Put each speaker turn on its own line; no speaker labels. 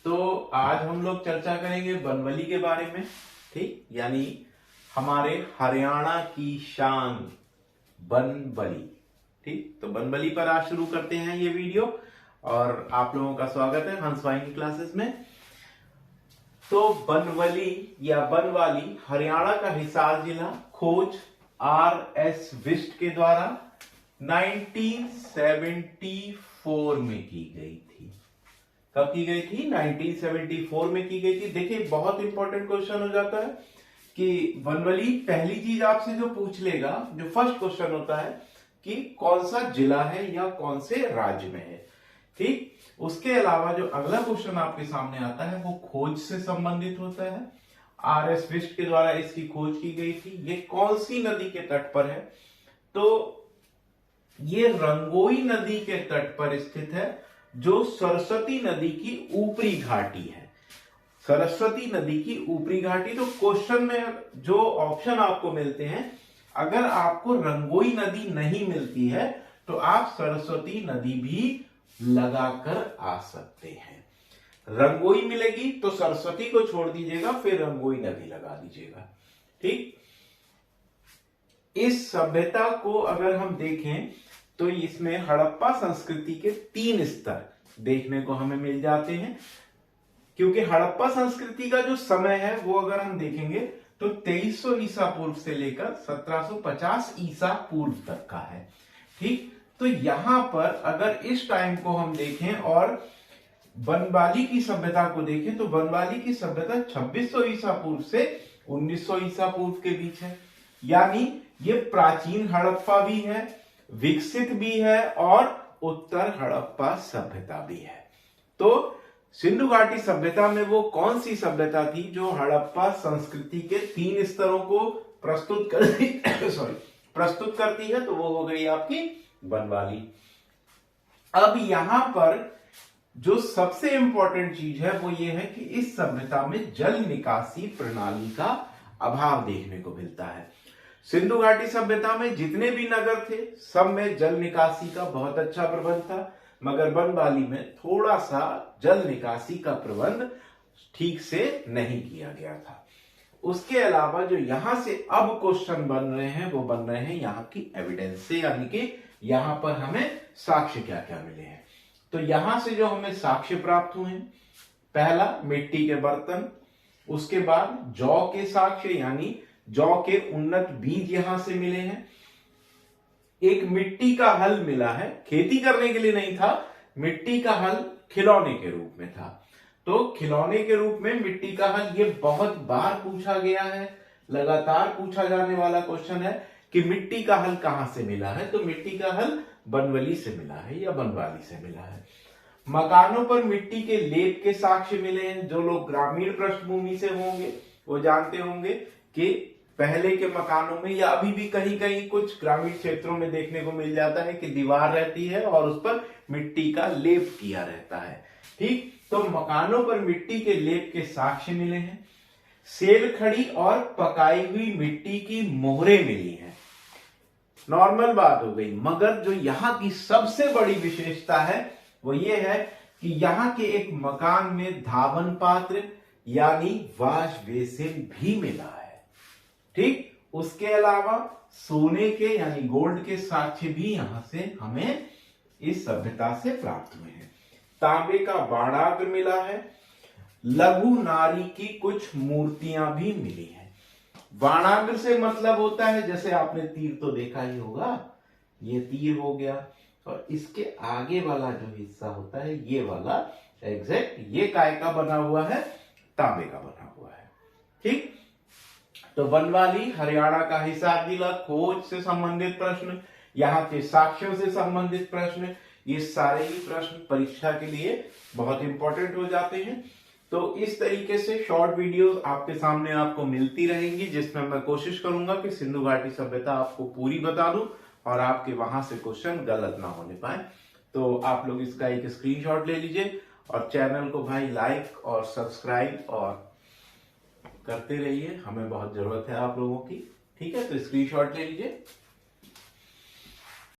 तो आज हम लोग चर्चा करेंगे बनबली के बारे में। ठीक, यानी हमारे हरियाणा की शान बनबली। ठीक, तो बनबली पर आज शुरू करते हैं ये वीडियो और आप लोगों का स्वागत है हंस वाहिनी क्लासेस में। तो बनबली या बनवाली हरियाणा का हिसार जिला खोज R.S. विस्ट के द्वारा 1974 में की गई थी। कब की गई थी? 1974 में की गई थी। देखिए, बहुत इंपॉर्टेंट क्वेश्चन हो जाता है कि बनबली पहली चीज आपसे जो पूछ लेगा, जो फर्स्ट क्वेश्चन होता है कि कौन सा जिला है या कौन से राज्य में है। ठीक, उसके अलावा जो अगला क्वेश्चन आपके सामने आता है वो खोज से संबंधित होता है। R.S. विस्ट के द्वारा इसकी खोज की गई थी। ये कौन सी नदी के तट पर है? तो ये रंगोई नदी के तट पर स्थित है, जो सरस्वती नदी की ऊपरी घाटी है। सरस्वती नदी की ऊपरी घाटी। तो क्वेश्चन में जो ऑप्शन आपको मिलते हैं, अगर आपको रंगोई नदी नहीं मिलती है तो आप सरस्वती नदी भी लगाकर आ सकते हैं। रंगोई मिलेगी तो सरस्वती को छोड़ दीजिएगा, फिर रंगोई नदी लगा दीजिएगा। ठीक, इस सभ्यता को अगर हम देखें तो इसमें हड़प्पा संस्कृति के 3 स्तर देखने को हमें मिल जाते हैं, क्योंकि हड़प्पा संस्कृति का जो समय है वो अगर हम देखेंगे तो 2300 ईसा पूर्व से लेकर 1750 ईसा पूर्व तक का है। ठीक, तो यहां पर अगर इस टाइम को हम देखें और बनवाली की सभ्यता को देखें तो बनवाली की सभ्यता 2600 ईसा पूर्व से 1900 ईसा पूर्व के बीच है। यानी ये प्राचीन हड़प्पा भी है, विकसित भी है और उत्तर हड़प्पा सभ्यता भी है। तो सिंधु घाटी सभ्यता में वो कौन सी सभ्यता थी जो हड़प्पा संस्कृति के 3 स्तरों को प्रस्तुत करती है? तो वो हो गई आपकी बनवाली। अब यहां पर जो सबसे इंपॉर्टेंट चीज है वो ये है कि इस सभ्यता में जल निकासी प्रणाली का अभाव देखने को मिलता है। सिंधु घाटी सभ्यता में जितने भी नगर थे सब में जल निकासी का बहुत अच्छा प्रबंध था, मगर बनवाली में थोड़ा सा जल निकासी का प्रबंध ठीक से नहीं किया गया था। उसके अलावा जो यहां से अब क्वेश्चन बन रहे हैं वो बन रहे हैं यहां की एविडेंस से, यानी कि यहां पर हमें साक्ष्य क्या क्या मिले हैं। तो यहां से जो हमें साक्ष्य प्राप्त हुए हैं, पहला मिट्टी के बर्तन, उसके बाद जौ के साक्ष्य, यानी जौ के उन्नत बीज यहां से मिले हैं। एक मिट्टी का हल मिला है, खेती करने के लिए नहीं था, मिट्टी का हल खिलौने के रूप में था। तो खिलौने के रूप में मिट्टी का हल, ये बहुत बार पूछा गया है, लगातार पूछा जाने वाला क्वेश्चन है कि मिट्टी का हल कहां से मिला है। तो मिट्टी का हल बनबली से मिला है या बनवाली से मिला है। मकानों पर मिट्टी के लेप के साक्ष्य मिले हैं। जो लोग ग्रामीण पृष्ठभूमि से होंगे वो जानते होंगे कि पहले के मकानों में या अभी भी कहीं कहीं कुछ ग्रामीण क्षेत्रों में देखने को मिल जाता है कि दीवार रहती है और उस पर मिट्टी का लेप किया रहता है। ठीक, तो मकानों पर मिट्टी के लेप के साक्ष्य मिले हैं। सेल खड़ी और पकाई हुई मिट्टी की मोहरें मिली हैं। नॉर्मल बात हो गई, मगर जो यहां की सबसे बड़ी विशेषता है वो ये है कि यहां के एक मकान में धावन पात्र यानी वॉश बेसिन भी मिला है। ठीक, उसके अलावा सोने के यानी गोल्ड के साक्ष्य भी यहां से हमें इस सभ्यता से प्राप्त हुए हैं। तांबे का बाणाग्र मिला है। लघु नारी की कुछ मूर्तियां भी मिली हैं। बाणाग्र से मतलब होता है, जैसे आपने तीर तो देखा ही होगा, ये तीर हो गया और इसके आगे वाला जो हिस्सा होता है ये वाला एग्जैक्ट, ये काय का बना हुआ है? तांबे का बना हुआ है। ठीक, तो बनवाली हरियाणा का हिसार जिला, खोज से संबंधित प्रश्न, यहाँ के साक्ष्यों से संबंधित प्रश्न, ये सारे ही प्रश्न परीक्षा के लिए बहुत इंपॉर्टेंट हो जाते हैं। तो इस तरीके से शॉर्ट वीडियोस आपके सामने आपको मिलती रहेंगी, जिसमें मैं कोशिश करूंगा कि सिंधु घाटी सभ्यता आपको पूरी बता दूं और आपके वहां से क्वेश्चन गलत ना होने पाए। तो आप लोग इसका एक स्क्रीनशॉट ले लीजिए और चैनल को भाई लाइक और सब्सक्राइब और करते रहिए, हमें बहुत जरूरत है आप लोगों की। ठीक है, तो स्क्रीनशॉट ले लीजिए।